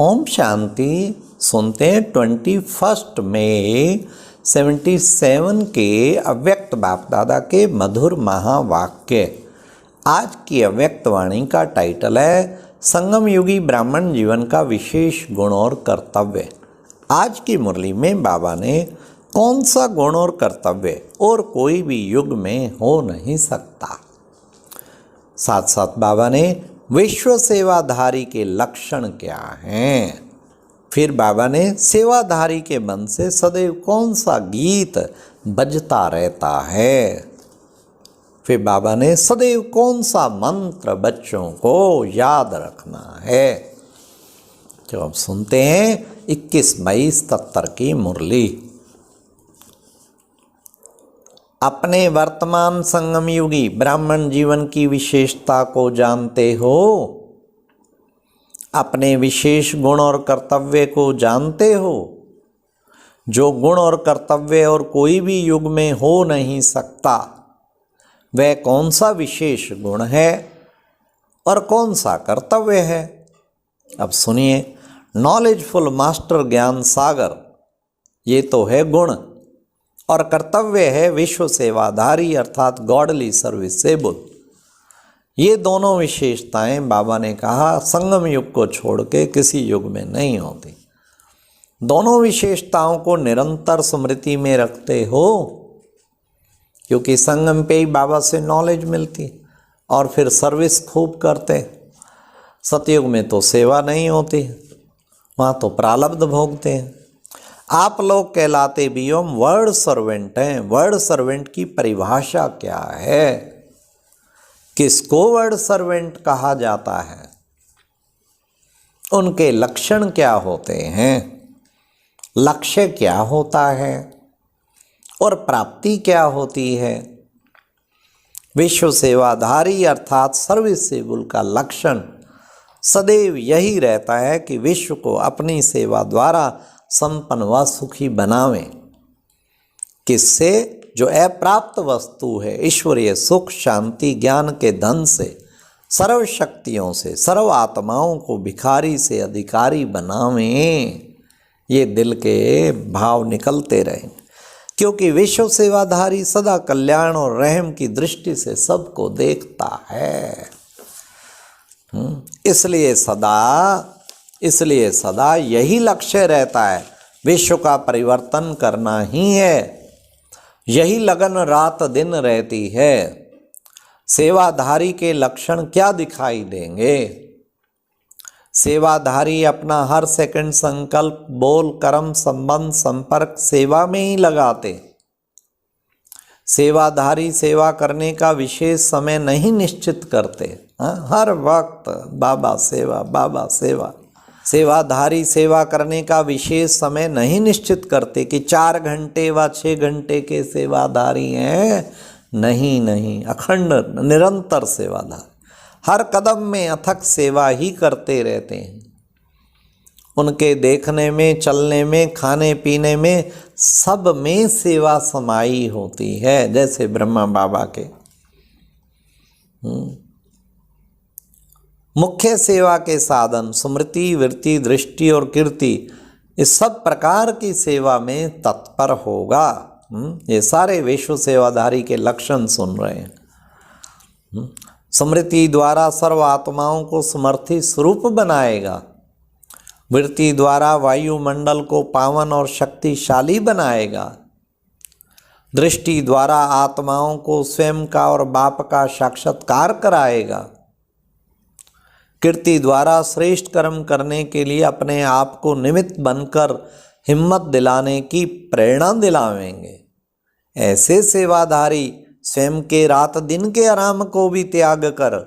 ओम शांति। सुनते हैं 21 मई 77 के अव्यक्त बाप दादा के मधुर महावाक्य। आज की अव्यक्त वाणी का टाइटल है संगम युगी ब्राह्मण जीवन का विशेष गुण और कर्तव्य। आज की मुरली में बाबा ने कौन सा गुण और कर्तव्य और कोई भी युग में हो नहीं सकता, साथ साथ बाबा ने विश्व सेवाधारी के लक्षण क्या हैं, फिर बाबा ने सेवाधारी के मन से सदैव कौन सा गीत बजता रहता है, फिर बाबा ने सदैव कौन सा मंत्र बच्चों को याद रखना है। तो अब सुनते हैं 21 मई 77 की मुरली। अपने वर्तमान संगम युगी ब्राह्मण जीवन की विशेषता को जानते हो? अपने विशेष गुण और कर्तव्य को जानते हो? जो गुण और कर्तव्य और कोई भी युग में हो नहीं सकता, वह कौन सा विशेष गुण है और कौन सा कर्तव्य है? अब सुनिए। नॉलेजफुल मास्टर ज्ञान सागर, ये तो है गुण, और कर्तव्य है विश्व सेवाधारी अर्थात गॉडली सर्विसेबल। ये दोनों विशेषताएं बाबा ने कहा संगम युग को छोड़ के किसी युग में नहीं होती। दोनों विशेषताओं को निरंतर स्मृति में रखते हो, क्योंकि संगम पे ही बाबा से नॉलेज मिलती और फिर सर्विस खूब करते। सतयुग में तो सेवा नहीं होती, वहाँ तो प्रारब्ध भोगते हैं। आप लोग कहलाते भी हम वर्ड सर्वेंट हैं। वर्ड सर्वेंट की परिभाषा क्या है? किसको वर्ड सर्वेंट कहा जाता है? उनके लक्षण क्या होते हैं? लक्ष्य क्या होता है और प्राप्ति क्या होती है? विश्व सेवाधारी अर्थात सर्विसेबल का लक्षण सदैव यही रहता है कि विश्व को अपनी सेवा द्वारा संपन्न व सुखी बनावें। किससे? जो अप्राप्त वस्तु है, ईश्वरीय सुख शांति ज्ञान के धन से, सर्व शक्तियों से, सर्व आत्माओं को भिखारी से अधिकारी बनावें। ये दिल के भाव निकलते रहें, क्योंकि विश्व सेवाधारी सदा कल्याण और रहम की दृष्टि से सबको देखता है। इसलिए सदा यही लक्ष्य रहता है, विश्व का परिवर्तन करना ही है। यही लगन रात दिन रहती है। सेवाधारी के लक्षण क्या दिखाई देंगे? सेवाधारी अपना हर सेकंड संकल्प, बोल, कर्म, संबंध, संपर्क सेवा में ही लगाते। सेवाधारी सेवा करने का विशेष समय नहीं निश्चित करते। हर वक्त बाबा सेवा, बाबा सेवा। सेवाधारी सेवा करने का विशेष समय नहीं निश्चित करते कि 4 घंटे व 6 घंटे के सेवाधारी हैं। नहीं, अखंड निरंतर सेवाधारी हर कदम में अथक सेवा ही करते रहते हैं। उनके देखने में, चलने में, खाने पीने में, सब में सेवा समाई होती है। जैसे ब्रह्मा बाबा के मुख्य सेवा के साधन स्मृति, वृत्ति, दृष्टि और कीर्ति, इस सब प्रकार की सेवा में तत्पर होगा। ये सारे विश्व सेवाधारी के लक्षण सुन रहे हैं। स्मृति द्वारा सर्व आत्माओं को समर्थी स्वरूप बनाएगा। वृत्ति द्वारा वायुमंडल को पावन और शक्तिशाली बनाएगा। दृष्टि द्वारा आत्माओं को स्वयं का और बाप का साक्षात्कार कराएगा। कीर्ति द्वारा श्रेष्ठ कर्म करने के लिए अपने आप को निमित्त बनकर हिम्मत दिलाने की प्रेरणा दिलावेंगे। ऐसे सेवाधारी स्वयं के रात दिन के आराम को भी त्याग कर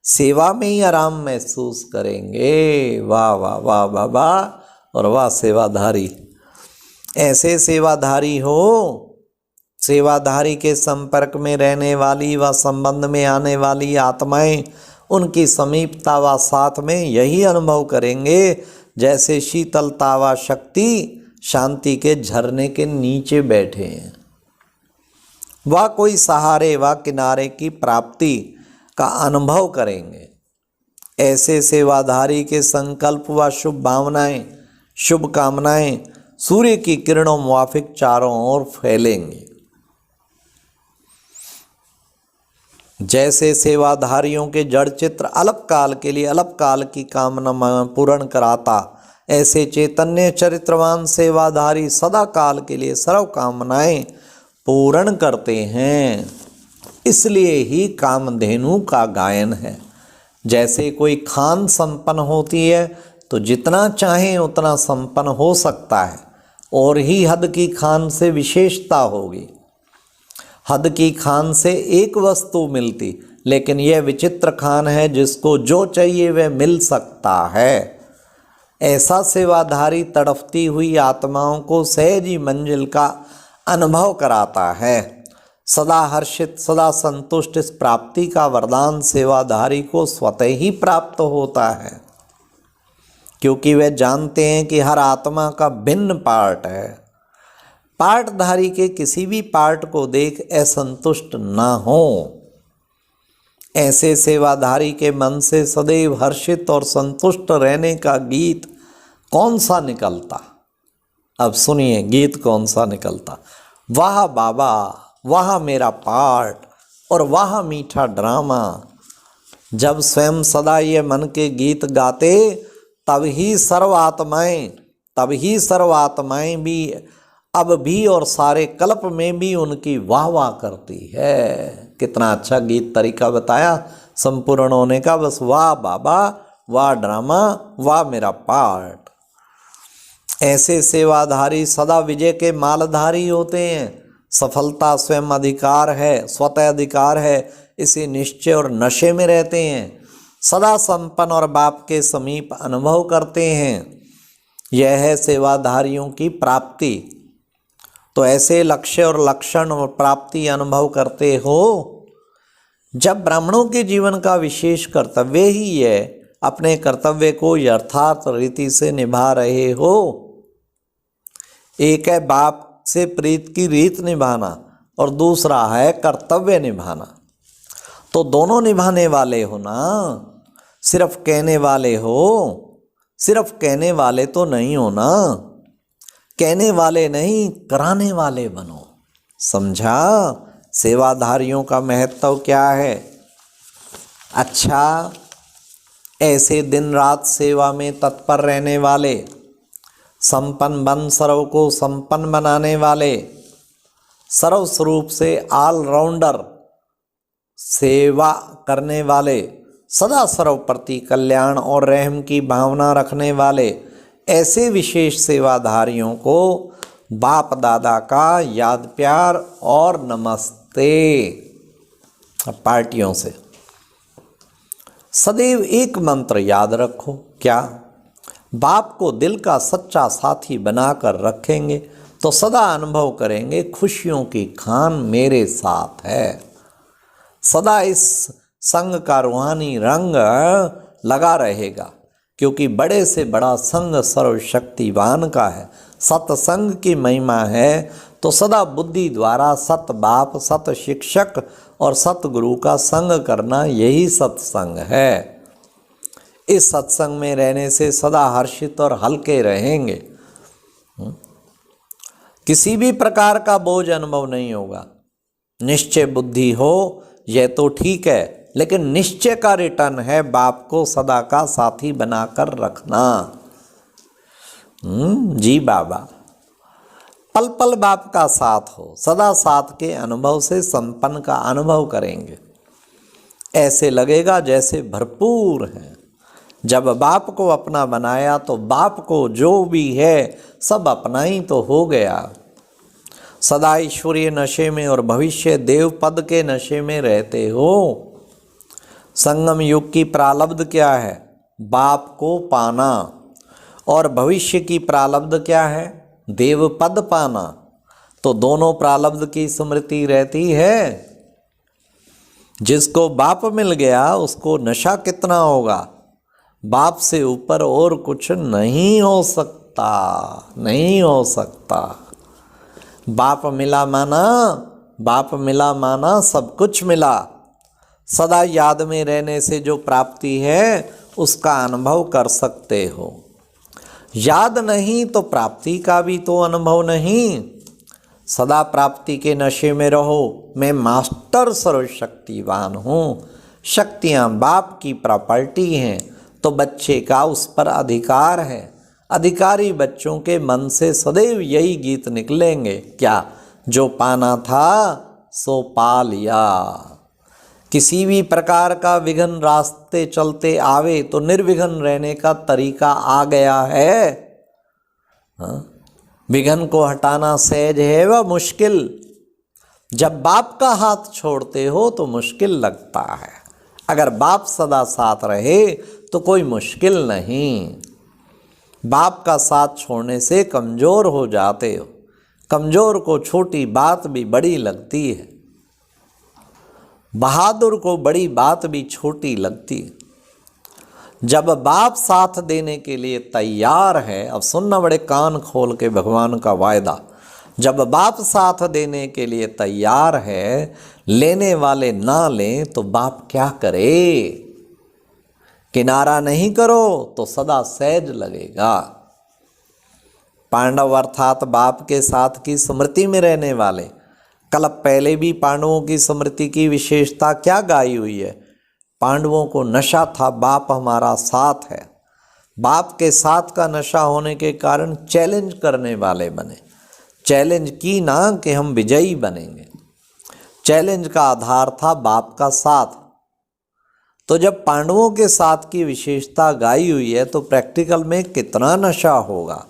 सेवा में ही आराम महसूस करेंगे। वाह वाह वाह वाह वाह और वाह सेवाधारी। ऐसे सेवाधारी हो, सेवाधारी के संपर्क में रहने वाली व संबंध में आने वाली आत्माएं उनकी समीपता व साथ में यही अनुभव करेंगे जैसे शीतलता व शक्ति शांति के झरने के नीचे बैठे हैं। वह कोई सहारे व किनारे की प्राप्ति का अनुभव करेंगे। ऐसे सेवाधारी के संकल्प व शुभ भावनाएं, शुभ कामनाएं सूर्य की किरणों मुआफिक चारों ओर फैलेंगी। जैसे सेवाधारियों के जड़ चित्र अल्पकाल के लिए अल्पकाल की कामना पूर्ण कराता, ऐसे चैतन्य चरित्रवान सेवाधारी सदा काल के लिए सर्व कामनाएं पूर्ण करते हैं। इसलिए ही कामधेनु का गायन है। जैसे कोई खान संपन्न होती है तो जितना चाहे उतना संपन्न हो सकता है, और ही हद की खान से विशेषता होगी। हद की खान से एक वस्तु मिलती, लेकिन यह विचित्र खान है जिसको जो चाहिए वह मिल सकता है। ऐसा सेवाधारी तड़फती हुई आत्माओं को सहज ही मंजिल का अनुभव कराता है। सदा हर्षित, सदा संतुष्ट इस प्राप्ति का वरदान सेवाधारी को स्वतः ही प्राप्त होता है, क्योंकि वे जानते हैं कि हर आत्मा का भिन्न पार्ट है। पार्टधारी के किसी भी पार्ट को देख असंतुष्ट ना हो। ऐसे सेवाधारी के मन से सदैव हर्षित और संतुष्ट रहने का गीत कौन सा निकलता? अब सुनिए गीत कौन सा निकलता। वाह बाबा, वाह मेरा पार्ट, और वाह मीठा ड्रामा। जब स्वयं सदा ये मन के गीत गाते, तब ही सर्वात्माएं भी अब भी और सारे कल्प में भी उनकी वाह वाह करती है। कितना अच्छा गीत तरीका बताया संपूर्ण होने का। बस वाह बाबा, वाह ड्रामा, वाह मेरा पार्ट। ऐसे सेवाधारी सदा विजय के मालधारी होते हैं। सफलता स्वयं अधिकार है, स्वतः अधिकार है, इसी निश्चय और नशे में रहते हैं। सदा संपन्न और बाप के समीप अनुभव करते हैं। यह है सेवाधारियों की प्राप्ति। तो ऐसे लक्ष्य और लक्षण और प्राप्ति अनुभव करते हो। जब ब्राह्मणों के जीवन का विशेष कर्तव्य ही है अपने कर्तव्य को यथार्थ रीति से निभा रहे हो। एक है बाप से प्रीत की रीत निभाना और दूसरा है कर्तव्य निभाना। तो दोनों निभाने वाले हो ना, सिर्फ कहने वाले हो। सिर्फ कहने वाले तो नहीं हो ना, कहने वाले नहीं कराने वाले बनो। समझा सेवाधारियों का महत्व क्या है? अच्छा, ऐसे दिन रात सेवा में तत्पर रहने वाले, संपन्न बन सर्व को संपन्न बनाने वाले, सर्व स्वरूप से ऑलराउंडर सेवा करने वाले, सदा सर्व प्रति कल्याण और रहम की भावना रखने वाले, ऐसे विशेष सेवाधारियों को बाप दादा का याद प्यार और नमस्ते। पार्टियों से सदैव एक मंत्र याद रखो। क्या? बाप को दिल का सच्चा साथी बनाकर रखेंगे तो सदा अनुभव करेंगे खुशियों की खान मेरे साथ है। सदा इस संग का रूहानी रंग लगा रहेगा, क्योंकि बड़े से बड़ा संग सर्वशक्तिवान का है। सत्संग की महिमा है तो सदा बुद्धि द्वारा सत बाप, सत शिक्षक और सतगुरु का संग करना, यही सत्संग है। इस सत्संग में रहने से सदा हर्षित और हल्के रहेंगे। किसी भी प्रकार का बोझ अनुभव नहीं होगा। निश्चय बुद्धि हो यह तो ठीक है, लेकिन निश्चय का रिटर्न है बाप को सदा का साथी बनाकर रखना। जी बाबा, पल पल बाप का साथ हो, सदा साथ के अनुभव से संपन्न का अनुभव करेंगे। ऐसे लगेगा जैसे भरपूर है। जब बाप को अपना बनाया तो बाप को जो भी है सब अपना ही तो हो गया। सदा ईश्वरीय नशे में और भविष्य देव पद के नशे में रहते हो। संगम युग की प्रारब्ध क्या है? बाप को पाना। और भविष्य की प्रारब्ध क्या है? देव पद पाना। तो दोनों प्रारब्ध की स्मृति रहती है। जिसको बाप मिल गया उसको नशा कितना होगा। बाप से ऊपर और कुछ नहीं हो सकता, नहीं हो सकता। बाप मिला माना, बाप मिला माना सब कुछ मिला। सदा याद में रहने से जो प्राप्ति है उसका अनुभव कर सकते हो। याद नहीं तो प्राप्ति का भी तो अनुभव नहीं। सदा प्राप्ति के नशे में रहो। मैं मास्टर सर्वशक्तिवान हूँ, शक्तियाँ बाप की प्रॉपर्टी हैं, तो बच्चे का उस पर अधिकार है। अधिकारी बच्चों के मन से सदैव यही गीत निकलेंगे, क्या जो पाना था सो पा लिया। किसी भी प्रकार का विघ्न रास्ते चलते आवे तो निर्विघ्न रहने का तरीका आ गया है। विघ्न को हटाना सहज है व मुश्किल। जब बाप का हाथ छोड़ते हो तो मुश्किल लगता है। अगर बाप सदा साथ रहे तो कोई मुश्किल नहीं। बाप का साथ छोड़ने से कमज़ोर हो जाते हो। कमज़ोर को छोटी बात भी बड़ी लगती है, बहादुर को बड़ी बात भी छोटी लगती है। जब बाप साथ देने के लिए तैयार है, अब सुनना बड़े कान खोल के भगवान का वायदा, जब बाप साथ देने के लिए तैयार है, लेने वाले ना लें तो बाप क्या करे। किनारा नहीं करो तो सदा सहज लगेगा। पांडव अर्थात बाप के साथ की स्मृति में रहने वाले। कल पहले भी पांडवों की स्मृति की विशेषता क्या गाई हुई है। पांडवों को नशा था बाप हमारा साथ है। बाप के साथ का नशा होने के कारण चैलेंज करने वाले बने। चैलेंज की ना कि हम विजयी बनेंगे। चैलेंज का आधार था बाप का साथ। तो जब पांडवों के साथ की विशेषता गाई हुई है तो प्रैक्टिकल में कितना नशा होगा।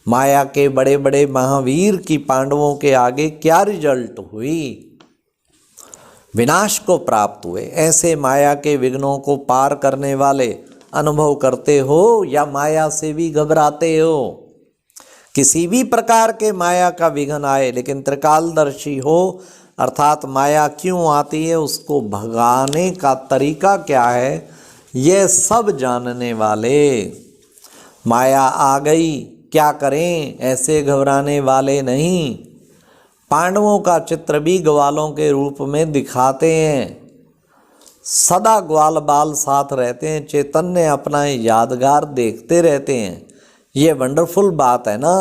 माया के बड़े बड़े महावीर की पांडवों के आगे क्या रिजल्ट हुई, विनाश को प्राप्त हुए। ऐसे माया के विघ्नों को पार करने वाले अनुभव करते हो या माया से भी घबराते हो। किसी भी प्रकार के माया का विघ्न आए लेकिन त्रिकालदर्शी हो, अर्थात माया क्यों आती है, उसको भगाने का तरीका क्या है, ये सब जानने वाले। माया आ गई क्या करें, ऐसे घबराने वाले नहीं। पांडवों का चित्र भी ग्वालों के रूप में दिखाते हैं। सदा ग्वाल बाल साथ रहते हैं, चैतन्य अपना यादगार देखते रहते हैं। ये वंडरफुल बात है ना।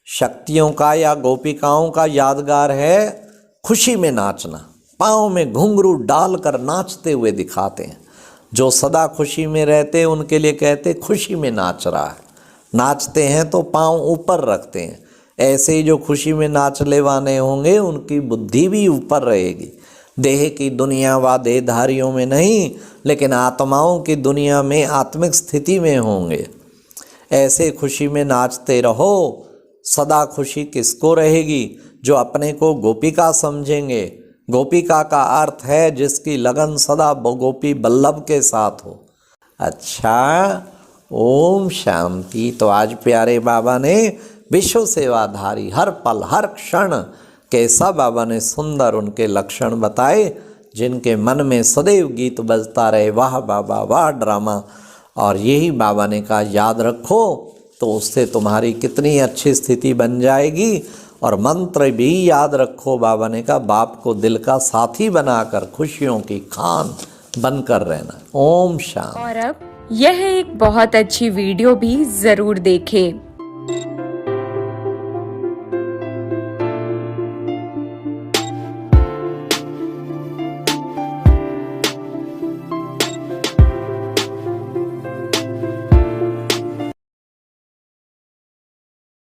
शक्तियों का या गोपिकाओं का यादगार है खुशी में नाचना। पाँव में घुंघरू डालकर नाचते हुए दिखाते हैं। जो सदा खुशी में रहते हैं उनके लिए कहते खुशी में नाच रहा है। नाचते हैं तो पाँव ऊपर रखते हैं। ऐसे ही जो खुशी में नाचने वाले होंगे उनकी बुद्धि भी ऊपर रहेगी। देह की दुनिया व देहधारियों में नहीं, लेकिन आत्माओं की दुनिया में आत्मिक स्थिति में होंगे। ऐसे खुशी में नाचते रहो। सदा खुशी किसको रहेगी, जो अपने को गोपिका समझेंगे। गोपिका का अर्थ है जिसकी लगन सदा गोपी बल्लभ के साथ हो। अच्छा, ओम शांति। तो आज प्यारे बाबा ने विश्व सेवाधारी हर पल हर क्षण कैसा बाबा ने सुंदर उनके लक्षण बताए, जिनके मन में सदैव गीत बजता रहे, वाह बाबा वाह ड्रामा। और यही बाबा ने कहा याद रखो तो उससे तुम्हारी कितनी अच्छी स्थिति बन जाएगी। और मंत्र भी याद रखो, बाबा ने कहा बाप को दिल का साथी बनाकर खुशियों की खान बनकर रहना। ओम शांति। और अब यह एक बहुत अच्छी वीडियो भी जरूर देखें।